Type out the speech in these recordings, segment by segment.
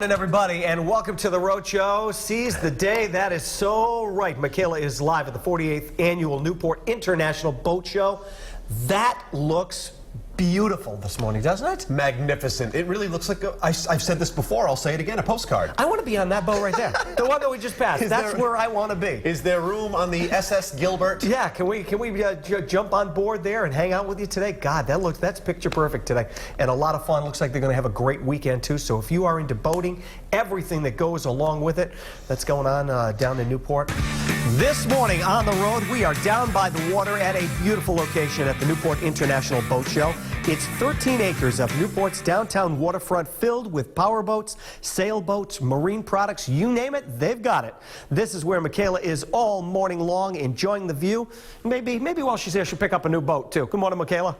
Good morning, everybody, and welcome to the Road Show. Seize the day. That is so right. Michaela is live at the 48th Annual Newport International Boat Show. That looks beautiful this morning, doesn't it? Magnificent. It really looks like, I've said this before, I'll say it again, a postcard. I want to be on that boat right there. The one that we just passed. That's where I want to be. Is there room on the SS Gilbert? Yeah, can we jump on board there and hang out with you today? God, that's picture perfect today. And a lot of fun. Looks like they're going to have a great weekend, too. So if you are into boating, everything that goes along with it, that's going on down in Newport. This morning on the road, we are down by the water at a beautiful location at the Newport International Boat Show. It's 13 acres of Newport's downtown waterfront filled with powerboats, sailboats, marine products, you name it, they've got it. This is where Michaela is all morning long enjoying the view. Maybe while she's here, she'll pick up a new boat, too. Good morning, Michaela.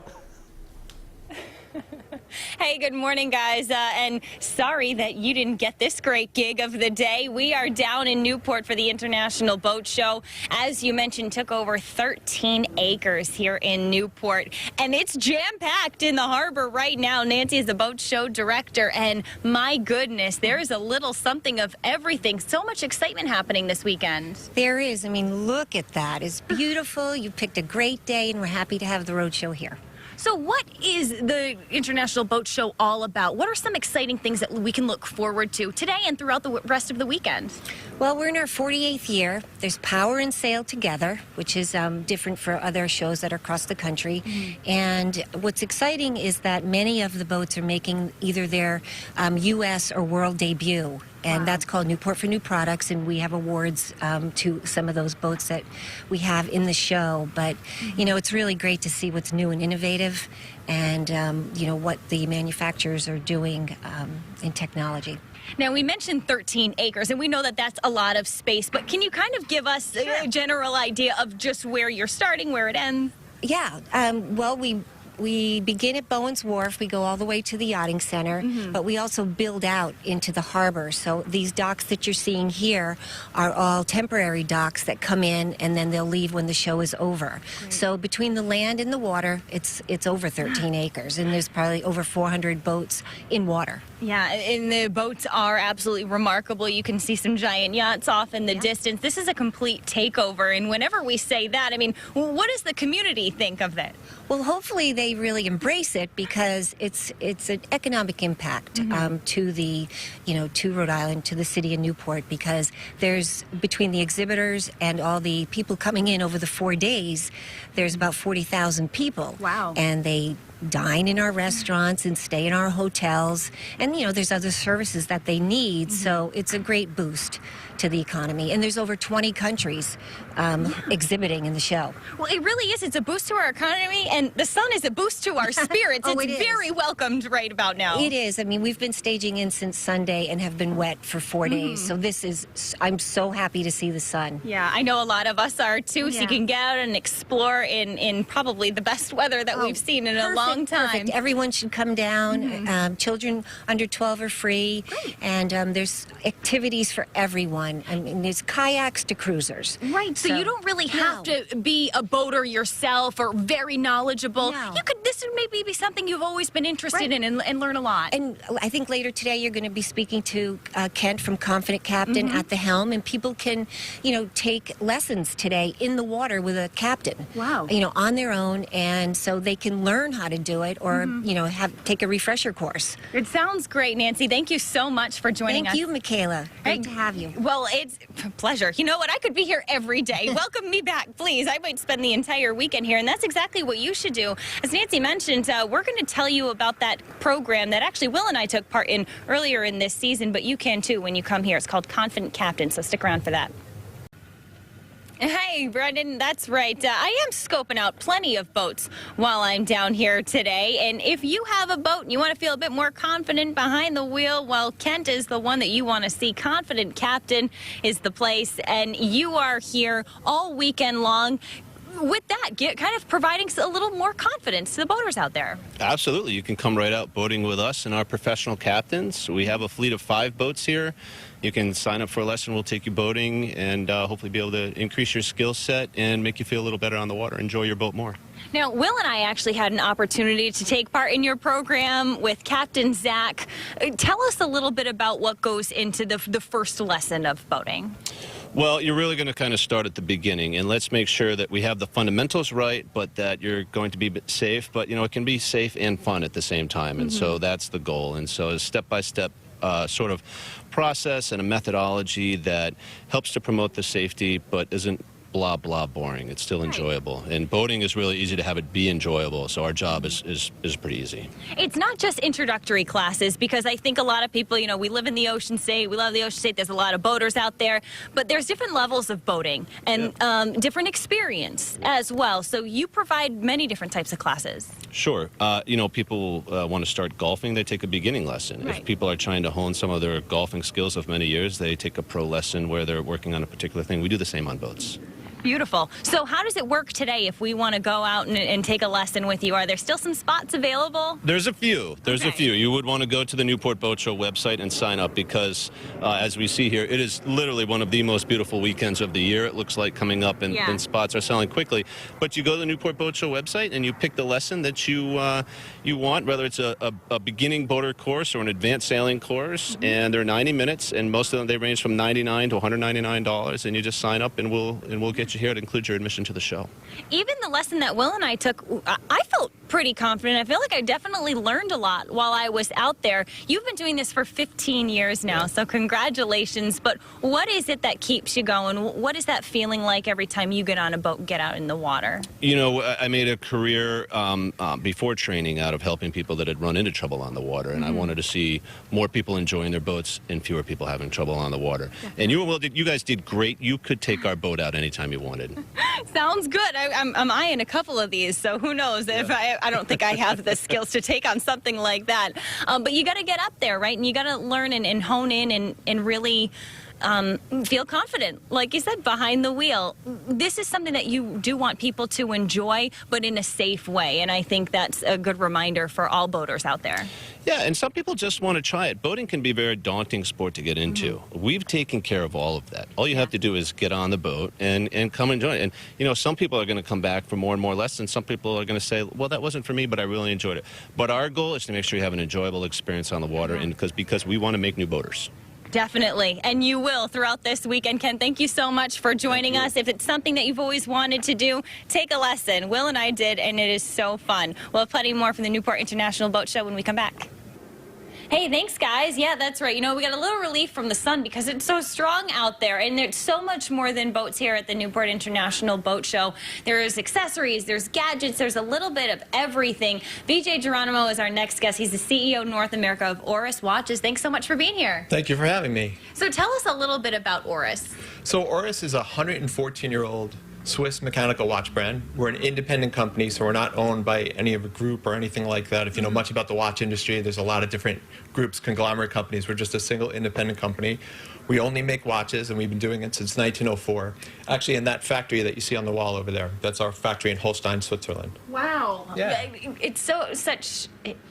Hey, good morning, guys. And sorry that you didn't get this great gig of the day. We are down in Newport for the International Boat Show. As you mentioned, took over 13 acres here in Newport. And it's jam-packed in the harbor right now. Nancy is the boat show director. And my goodness, there is a little something of everything. So much excitement happening this weekend. There is. I mean, look at that. It's beautiful. You picked a great day, and we're happy to have the road show here. So what is the International Boat Show all about? What are some exciting things that we can look forward to today and throughout the rest of the weekend? Well, we're in our 48th year. There's Power and Sail Together, which is different for other shows that are across the country. And what's exciting is that many of the boats are making either their U.S. or world debut. And that's called Newport for New Products, and we have awards to some of those boats that we have in the show. But, you know, it's really great to see what's new and innovative and, you know, what the manufacturers are doing in technology. Now, we mentioned 13 acres, and we know that that's a lot of space, but can you kind of give us a general idea of just where you're starting, where it ends? Yeah, well, we begin at Bowen's Wharf, we go all the way to the Yachting Center, but we also build out into the harbor. So these docks that you're seeing here are all temporary docks that come in and then they'll leave when the show is over. Great. So between the land and the water, it's over 13 acres, and there's probably over 400 boats in water. Yeah, and the boats are absolutely remarkable. You can see some giant yachts off in the distance. This is a complete takeover, and whenever we say that, I mean, what does the community think of that? Well, hopefully they really embrace it because it's an economic impact to the, you know, to Rhode Island, to the city of Newport, because there's, between the exhibitors and all the people coming in over the 4 days, there's about 40,000 people. Wow. And they dine in our restaurants and stay in our hotels, and you know, there's other services that they need, so it's a great boost to the economy. And there's over 20 countries exhibiting in the show. Well, it really is. It's a boost to our economy, and the sun is a boost to our spirits. It's very welcomed right about now. It is. I mean, we've been staging in since Sunday and have been wet for 4 days, so this is, I'm so happy to see the sun. Yeah, I know a lot of us are too, so you can get out and explore in probably the best weather that we've seen in a long time. Perfect. Everyone should come down. Children under 12 are free, and there's activities for everyone. I mean, there's kayaks to cruisers. Right, so you don't really have to be a boater yourself or very knowledgeable. No. This would maybe be something you've always been interested in and learn a lot. And I think later today you're going to be speaking to Kent from Confident Captain at the helm, and people can, you know, take lessons today in the water with a captain. Wow. You know, on their own, and so they can learn how to do it, or you know, take a refresher course. It sounds great, Nancy. Thank you so much for joining us. Thank you, Michaela. Great to have you. Well, it's a pleasure. You know what? I could be here every day. Welcome me back, please. I might spend the entire weekend here, and that's exactly what you should do. As Nancy mentioned, we're going to tell you about that program that actually Will and I took part in earlier in this season, but you can too when you come here. It's called Confident Captain, so stick around for that. Hey, Brendan, that's right. I am scoping out plenty of boats while I'm down here today. And if you have a boat and you want to feel a bit more confident behind the wheel, well, Kent is the one that you want to see. Confident Captain is the place. And you are here all weekend long. with that, kind of providing a little more confidence to the boaters out there. Absolutely. You can come right out boating with us and our professional captains. We have a fleet of 5 boats here. You can sign up for a lesson. We'll take you boating and hopefully be able to increase your skill set and make you feel a little better on the water, enjoy your boat more. Now, Will and I actually had an opportunity to take part in your program with Captain Zach. Tell us a little bit about what goes into the first lesson of boating. Well, you're really going to kind of start at the beginning, and let's make sure that we have the fundamentals right, but that you're going to be safe. But, you know, it can be safe and fun at the same time, and so that's the goal. And so a step-by-step sort of process and a methodology that helps to promote the safety but isn't blah, blah, boring. It's still enjoyable. And boating is really easy to have it be enjoyable, so our job is pretty easy. It's not just introductory classes, because I think a lot of people, you know, we live in the Ocean State, we love the Ocean State, there's a lot of boaters out there, but there's different levels of boating and different experience as well. So you provide many different types of classes. Sure. You know, people want to start golfing, they take a beginning lesson. Right. If people are trying to hone some of their golfing skills of many years, they take a pro lesson where they're working on a particular thing. We do the same on boats. Beautiful. So how does it work today if we want to go out and take a lesson with you? Are there still some spots available? There's a few. There's a Okay. few. You would want to go to the Newport Boat Show website and sign up because, as we see here, it is literally one of the most beautiful weekends of the year. It looks like coming up, and, Yeah. and spots are selling quickly. But you go to the Newport Boat Show website and you pick the lesson that you want, whether it's a beginning boater course or an advanced sailing course, and they're 90 minutes, and most of them, they range from $99 to $199, and you just sign up, and we'll get you here. It includes your admission to the show. Even the lesson that Will and I took, I felt pretty confident. I feel like I definitely learned a lot while I was out there. You've been doing this for 15 years now, so congratulations. But what is it that keeps you going? What is that feeling like every time you get on a boat and get out in the water? You know, I made a career before training out of helping people that had run into trouble on the water, and I wanted to see more people enjoying their boats and fewer people having trouble on the water. And you and Will, you guys did great. You could take our boat out anytime you wanted. Sounds good. I'm eyeing a couple of these, so who knows? If I don't think I have the skills to take on something like that. But you got to get up there, right? And you got to learn and hone in and really feel confident, like you said, behind the wheel. This is something that you do want people to enjoy, but in a safe way. And I think that's a good reminder for all boaters out there. Yeah, and some people just want to try it. Boating can be a very daunting sport to get into. We've taken care of all of that. All you have to do is get on the boat and come and join it. And, you know, some people are going to come back for more and more lessons. Some people are going to say, well, that wasn't for me, but I really enjoyed it. But our goal is to make sure you have an enjoyable experience on the water, and because we want to make new boaters. Definitely, and you will throughout this weekend. Ken, thank you so much for joining us. If it's something that you've always wanted to do, take a lesson. Will and I did, and it is so fun. We'll have plenty more from the Newport International Boat Show when we come back. Hey, thanks, guys. Yeah, that's right. You know, we got a little relief from the sun because it's so strong out there, and there's so much more than boats here at the Newport International Boat Show. There's accessories, there's gadgets, there's a little bit of everything. Vijay Geronimo is our next guest. He's the CEO North America of Oris Watches. Thanks so much for being here. Thank you for having me. So tell us a little bit about Oris. So Oris is a 114-year-old Swiss mechanical watch brand. We're an independent company, so we're not owned by any of a group or anything like that. If you know much about the watch industry, there's a lot of different groups, conglomerate companies. We're just a single independent company. We only make watches, and we've been doing it since 1904. Actually, in that factory that you see on the wall over there, that's our factory in Holstein, Switzerland. Wow. Yeah. It's such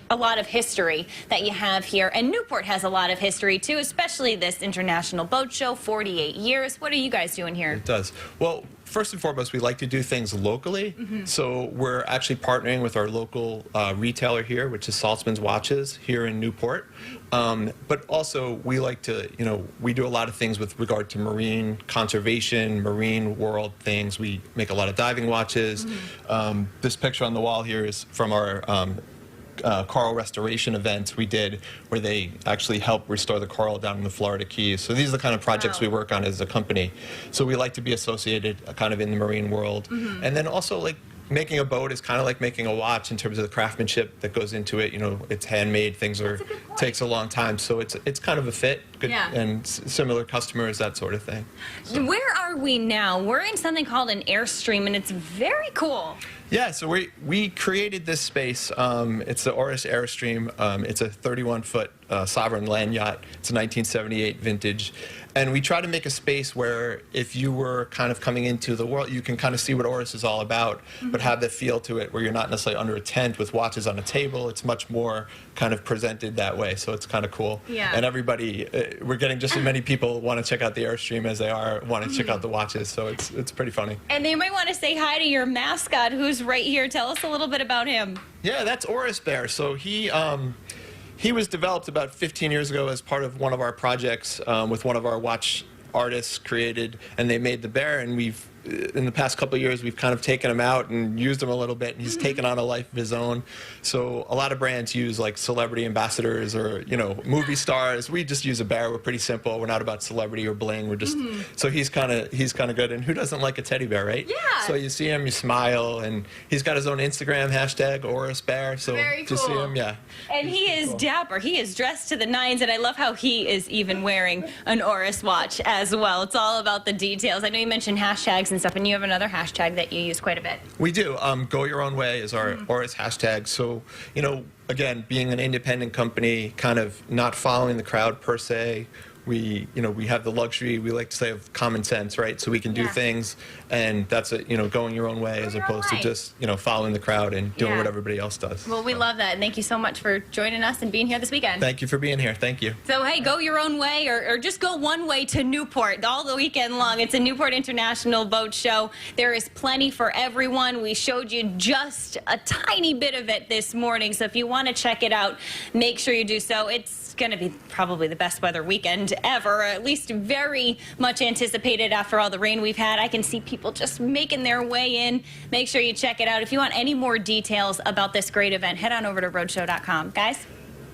a lot of history that you have here, and Newport has a lot of history too, especially this International Boat Show, 48 years. What are you guys doing here? It does. Well, first and foremost, we like to do things locally. So we're actually partnering with our local retailer here, which is Saltzman's Watches here in Newport. But also, we like to, you know, we do a lot of things with regard to marine conservation, marine world things. We make a lot of diving watches. This picture on the wall here is from our coral restoration events we did, where they actually help restore the coral down in the Florida Keys. So these are the kind of projects we work on as a company. So we like to be associated kind of in the marine world. And then also, like, making a boat is kind of like making a watch in terms of the craftsmanship that goes into it. You know, it's handmade. Things are takes a long time, so it's kind of a fit. Good, Yeah. and similar customers, that sort of thing. Where are we now? We're in something called an Airstream, and it's very cool. Yeah, so we created this space. It's the Oris Airstream. It's a 31-foot sovereign land yacht. It's a 1978 vintage. And we try to make a space where if you were kind of coming into the world, you can kind of see what Oris is all about, but have the feel to it where you're not necessarily under a tent with watches on a table. It's much more kind of presented that way, so it's kind of cool. Yeah. And everybody, we're getting just as many people want to check out the Airstream as they are want to check out the watches, so it's pretty funny. And you might want to say hi to your mascot, who's right here. Tell us a little bit about him. Yeah, that's Oris Bear. So he was developed about 15 years ago as part of one of our projects with one of our watch artists created, and they made the bear, and we've in the past couple of years we've kind of taken him out and used him a little bit, and he's taken on a life of his own. So a lot of brands use like celebrity ambassadors or movie stars. We just use a bear. We're pretty simple. We're not about celebrity or bling. We're just so he's kind of good. And who doesn't like a teddy bear, right? Yeah. So you see him, you smile, and he's got his own Instagram hashtag Oris Bear. So Very to see cool. him, yeah. And he is dapper. He is dressed to the nines, and I love how he is even wearing an Oris watch as well. It's all about the details. I know you mentioned hashtags and stuff, and you have another hashtag that you use quite a bit. We do. Go Your Own Way is our Oris hashtag. So, again, being an independent company, kind of not following the crowd per se, we have the luxury, we like to say, of common sense, right? So we can do Yeah. things, and that's going your own way as your own opposed to way. just, following the crowd and doing Yeah. what everybody else does. Well, we love that, and thank you so much for joining us and being here this weekend. Thank you for being here. Thank you. So, hey, go your own way or just go one way to Newport all the weekend long. It's a Newport International Boat Show. There is plenty for everyone. We showed you just a tiny bit of it this morning. So if you want to check it out, make sure you do so. It's going to be probably the best weather weekend ever, or at least very much anticipated after all the rain we've had. I can see people just making their way in. Make sure you check it out. If you want any more details about this great event, head on over to roadshow.com. Guys?